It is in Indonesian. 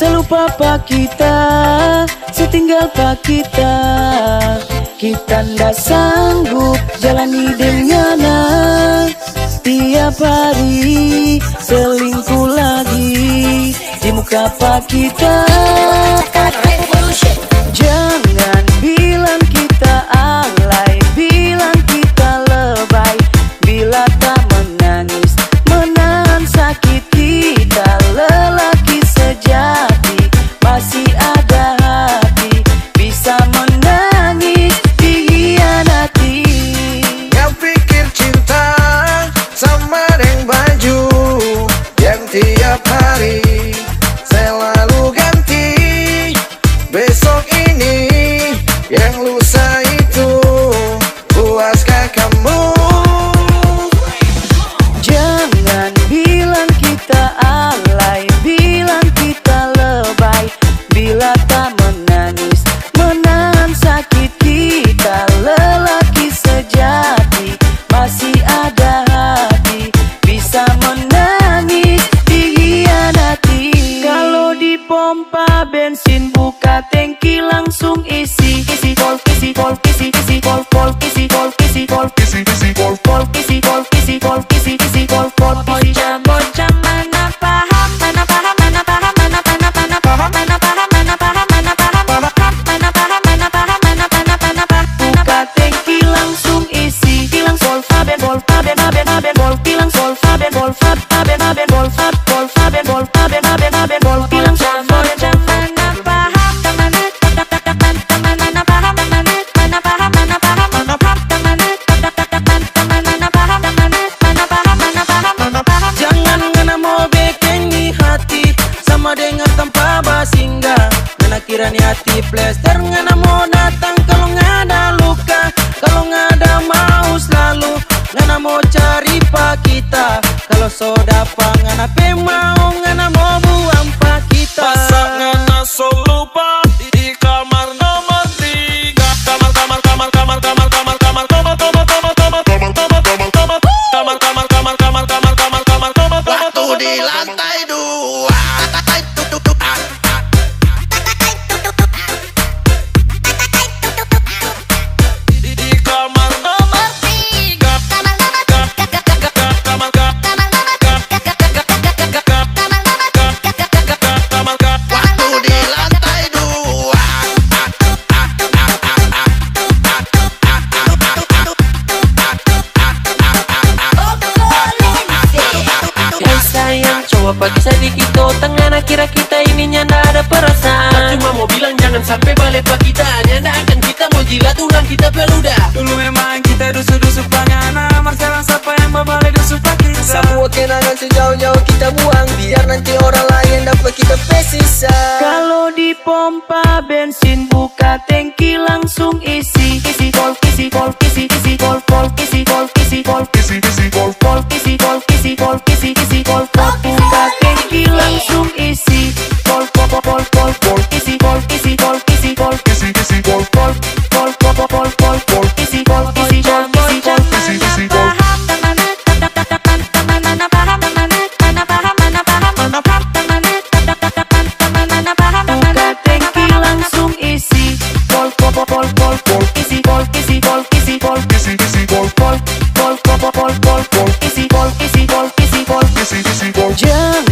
selupa pak kita, setinggal pak kita. Kita ndak sanggup jalani dengan tiap hari selingkuh lagi di muka pak kita. Jangan bilang kita alay, bilang kita lebay. Bila tak menangis, menahan sakit kita. Lelaki sejati masih ada hati, bisa menangis dikhianati. Yang pikir cinta sama dengan baju yang tiap hari selalu ganti. Besok ini yang lusa itu, puaskah kamu? Jangan bilang kita alay, bilang kita lebay. Bila tak menangis, menahan sakit kita. Lelaki sejati masih ada hati, bisa menangis dikhianati. Kalau di pompa bensin buka tangki langsung isi. Isi pol, isi pol, isi pol, pol, isi pol, isi pol, isi pol, pol, isi pol, isi pol, isi pol, pol. Bocah-bocah mana paham, mana paham, mana paham, mana paham, mana paham, mana paham, mana paham, mana paham, mana paham, mana paham, mana paham, mana paham. Buka tangki langsung isi. Bilang sol faben bol faben faben faben bol. Bilang sol faben bol faben faben bol fab bol faben bol faben faben faben bol. Bilang sol faben mana paham, mana mana paham, mana paham, mana paham, mana paham, mana paham, mana paham. Jangan ngana mau bikin hati sama dengan tanpa basingga. Ngana kirani hati plester, ngana mau datang kalau ngada luka, kalau ngada mau selalu. Ngana mau cari pak kita, kalau soda pa ngana pe mau, ngana mau buang pak kita. Pasangan solo pak di kamar nomor 3. Kamar kamar kamar kamar kamar kamar kamar kamar kamar kamar kamar kamar kamar kamar kamar kamar kamar kamar kamar. Waktu di lantai 2. Di kamar nomor 3. Waktu di lantai 2. Hey sayang, coba pakai sedikit otak, ngana kira kita ininya ndak ada perasaan. Cuma mau bilang jangan sampai balik pak kita. Nyanda akan kita mau jilat ulang kita peluda. Dulu memang kita dusu-dusu pangana, sekarang siapa yang berbalik dusu pak kita. Semua kenangan sejauh-jauh kita buang, biar nanti orang lain dapat kita pesisa. Kalau di pompa bensin buka tangki langsung isi. Isi pol, isi pol, isi pol, pol, isi pol, isi pol, isi pol, pol, isi pol, isi pol, isi pol, pol. Buka tangki langsung isi. Pol, pol, pol, pol, pol, isi pol, isi pol, isi pol, pol, pol, pol, pol, pol, pol, pol, isi pol, isi pol, isi pol. Buka tangki langsung isi. Pol, pol, pol, pol, pol, isi pol, isi pol, isi pol, pol, pol, pol, pol, pol, pol, pol, isi pol, isi pol, isi pol. Jangan